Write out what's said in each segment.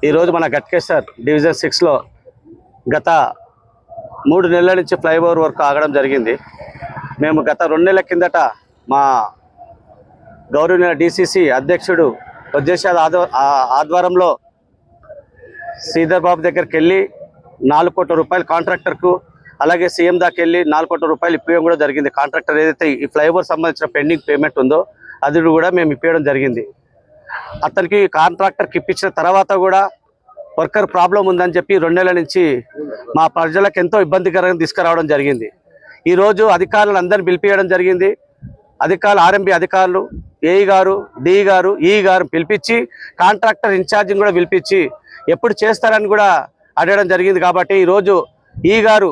ఈరోజు మన గట్కేసర్ డివిజన్ 6లో గత 3 నెలల నుంచి ఫ్లైఓవర్ వర్క్ ఆగడం జరిగింది. మేము గత 2 నెలల కిందట మా గౌరవనీయ డిసిసి అధ్యక్షుడు వజ్జేషాద్ ఆధ్వర్యంలో శ్రీధర్ బాబు దగ్గరికి వెళ్ళి 4 కోట్ల రూపాయలు కాంట్రాక్టర్కు, అలాగే సీఎం దాకా వెళ్ళి 4 కోట్ల రూపాయలు ఇప్పించడం కూడా జరిగింది. కాంట్రాక్టర్ ఏదైతే ఈ ఫ్లైఓవర్ సంబంధించిన పెండింగ్ పేమెంట్ ఉందో అది కూడా మేము ఇప్పించడం జరిగింది. అతనికి కాంట్రాక్టర్కి ఇప్పించిన తర్వాత కూడా వర్కర్ ప్రాబ్లం ఉందని చెప్పి 2 నెలల నుంచి మా ప్రజలకు ఎంతో ఇబ్బందికరంగా తీసుకురావడం జరిగింది. ఈరోజు అధికారులు అందరిని పిలిపించడం జరిగింది. అధికారులు ఆర్ఎంబి అధికారులు, ఏఈ గారు, డిఈ గారు, ఈఈ గారు పిలిపించి కాంట్రాక్టర్ ఇన్ఛార్జిని కూడా పిలిపించి ఎప్పుడు చేస్తారని కూడా అడగడం జరిగింది. కాబట్టి ఈరోజు ఈ గారు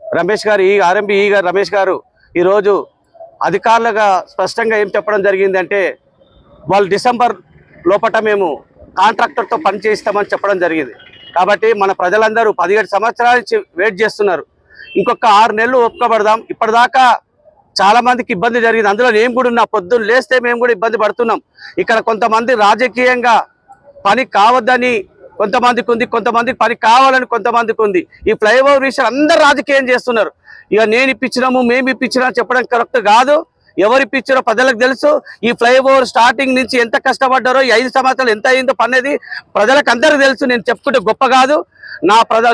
రమేష్ గారు, ఈ ఆర్ఎంబి ఈ గారు రమేష్ గారు ఈరోజు అధికారులుగా స్పష్టంగా ఏం చెప్పడం జరిగింది అంటే, వాళ్ళు డిసెంబర్ లోపల మేము కాంట్రాక్టర్తో పని చేయిస్తామని చెప్పడం జరిగింది. కాబట్టి మన ప్రజలందరూ 17 సంవత్సరాల నుంచి వెయిట్ చేస్తున్నారు. ఇంకొక 6 నెలలు ఒప్పుకోబడదాం. ఇప్పటిదాకా చాలా మందికి ఇబ్బంది జరిగింది. అందులో నేను కూడా ఉన్నా. పొద్దున్న లేస్తే మేము కూడా ఇబ్బంది పడుతున్నాం. ఇక్కడ కొంతమంది రాజకీయంగా పని కావద్దని కొంతమందికి ఉంది, కొంతమందికి పని కావాలని కొంతమందికి ఉంది. ఈ ఫ్లైఓవర్ విషయం అందరు రాజకీయం చేస్తున్నారు. ఇక నేను ఇప్పించినాము, మేము ఇప్పించినా చెప్పడం కరెక్ట్ కాదు. ఎవరు ఇప్పించారో ప్రజలకు తెలుసు. ఈ ఫ్లైఓవర్ స్టార్టింగ్ నుంచి ఎంత కష్టపడ్డారో, ఈ 5 సంవత్సరాలు ఎంత అయిందో పనేది ప్రజలకు అందరికీ తెలుసు. నేను చెప్పుకుంటే గొప్ప కాదు.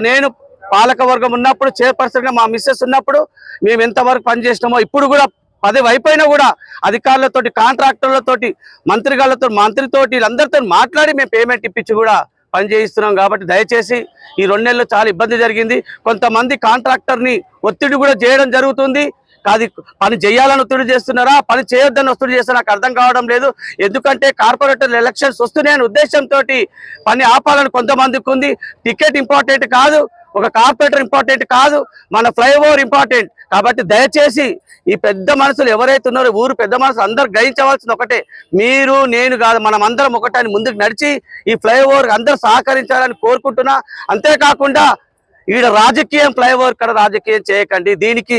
నేను పాలకవర్గం ఉన్నప్పుడు, చైర్పర్సన్గా మా మిస్సెస్ ఉన్నప్పుడు మేము ఎంతవరకు పనిచేసినామో ఇప్పుడు కూడా 10 అయిపోయినా కూడా అధికారులతోటి, కాంట్రాక్టర్లతోటి, మంత్రితోటి అందరితో మాట్లాడి మేము పేమెంట్ ఇప్పించి కూడా పని చేయిస్తున్నాం. కాబట్టి దయచేసి ఈ 2 నెలలు చాలా ఇబ్బంది జరిగింది. కొంతమంది కాంట్రాక్టర్ని ఒత్తిడి కూడా చేయడం జరుగుతుంది. కాదు, పని చేయాలని ఒత్తిడి చేస్తున్నారా, పని చేయొద్దని ఒత్తిడి చేస్తారా నాకు అర్థం కావడం లేదు. ఎందుకంటే కార్పొరేటర్ ఎలక్షన్స్ వస్తున్నాయనే ఉద్దేశంతో పని ఆపాలని కొంతమందికి ఉంది. టికెట్ ఇంపార్టెంట్ కాదు, ఒక కార్పొరేటర్ ఇంపార్టెంట్ కాదు, మన ఫ్లైఓవర్ ఇంపార్టెంట్. కాబట్టి దయచేసి ఈ పెద్ద మనుషులు ఎవరైతే ఉన్నారో, ఊరు పెద్ద మనుషులు అందరూ గ్రహించవలసింది ఒకటే, మీరు నేను కాదు, మనం అందరం ఒకటని ముందుకు నడిచి ఈ ఫ్లైఓవర్ అందరూ సహకరించాలని కోరుకుంటున్నా. అంతేకాకుండా ఈడ రాజకీయం, ఫ్లైఓవర్ ఇక్కడ రాజకీయం చేయకండి. దీనికి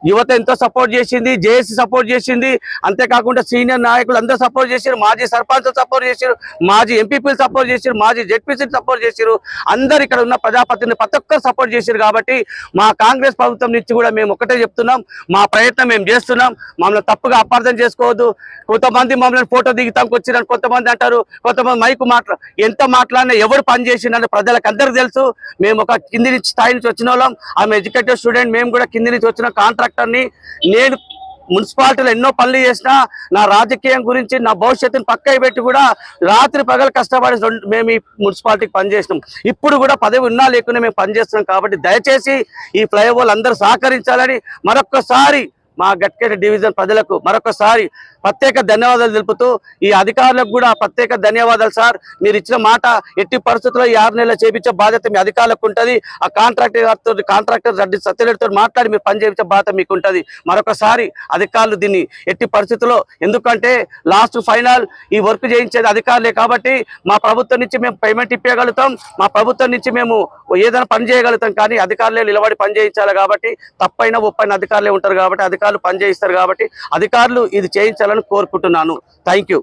యువత ఎంతో సపోర్ట్ చేసింది, జేఏసీ సపోర్ట్ చేసింది. అంతేకాకుండా సీనియర్ నాయకులు అందరూ సపోర్ట్ చేశారు, మాజీ సర్పంచులు సపోర్ట్ చేశారు, మాజీ ఎంపీపీలు సపోర్ట్ చేశారు, మాజీ జెడ్పీసీలు సపోర్ట్ చేశారు. అందరు ఇక్కడ ఉన్న ప్రజాప్రతినిధులు ప్రతి ఒక్కరు సపోర్ట్ చేశారు. కాబట్టి మా కాంగ్రెస్ ప్రభుత్వం నుంచి కూడా మేము ఒకటే చెప్తున్నాం, మా ప్రయత్నం మేము చేస్తున్నాం. మమ్మల్ని తప్పుగా అపార్థం చేసుకోవద్దు. కొంతమంది మమ్మల్ని ఫోటో దిగుతానికి వచ్చినారు, కొంతమంది అంటారు, కొంతమంది మైకు ఎంత మాట్లాడినా ఎవరు పని చేసిందని ప్రజలకు అందరికీ తెలుసు. మేము ఒక కింది నుంచి స్థాయి నుంచి వచ్చిన వాళ్ళం. ఆమె ఎడ్యుకేటెడ్ స్టూడెంట్, మేము కూడా కింది నుంచి వచ్చిన కాంట్రాక్టర్ని. నేను మున్సిపాలిటీలో ఎన్నో పనులు చేసినా నా రాజకీయం గురించి, నా భవిష్యత్తుని పక్కకి పెట్టి కూడా రాత్రి పగలు కష్టపడి మేము ఈ మున్సిపాలిటీకి పనిచేసినాం. ఇప్పుడు కూడా పదవి ఉన్నా లేకున్నా మేము పనిచేస్తున్నాం. కాబట్టి దయచేసి ఈ ఫ్లైఓవర్ అందరూ సహకరించాలని మరొక్కసారి మా గట్కేసర్ డివిజన్ ప్రజలకు మరొకసారి ప్రత్యేక ధన్యవాదాలు తెలుపుతూ, ఈ అధికారులకు కూడా ప్రత్యేక ధన్యవాదాలు సార్. మీరు ఇచ్చిన మాట ఎట్టి పరిస్థితుల్లో ఈ 6 నెలలు చేయించే బాధ్యత మీ అధికారులకు ఉంటుంది. ఆ కాంట్రాక్టర్ రెడ్డి సత్యరెడ్డితో మాట్లాడి మీరు పని చేయించే బాధ్యత మీకు ఉంటుంది. మరొకసారి అధికారులు దీన్ని ఎట్టి పరిస్థితుల్లో, ఎందుకంటే లాస్ట్ ఫైనల్ ఈ వర్క్ చేయించేది అధికారులే. కాబట్టి మా ప్రభుత్వం నుంచి మేము పేమెంట్ ఇప్పగలుగుతాం, మా ప్రభుత్వం నుంచి మేము ఏదైనా పని చేయగలుగుతాం. కానీ అధికారులే నిలబడి పని చేయించాలి. కాబట్టి తప్పైనా ఒప్పైన అధికారులే ఉంటారు. కాబట్టి అధికారులు పని చేయిస్తారు. కాబట్టి అధికారులు ఇది చేయించాలని కోరుకుంటున్నాను. Thank you.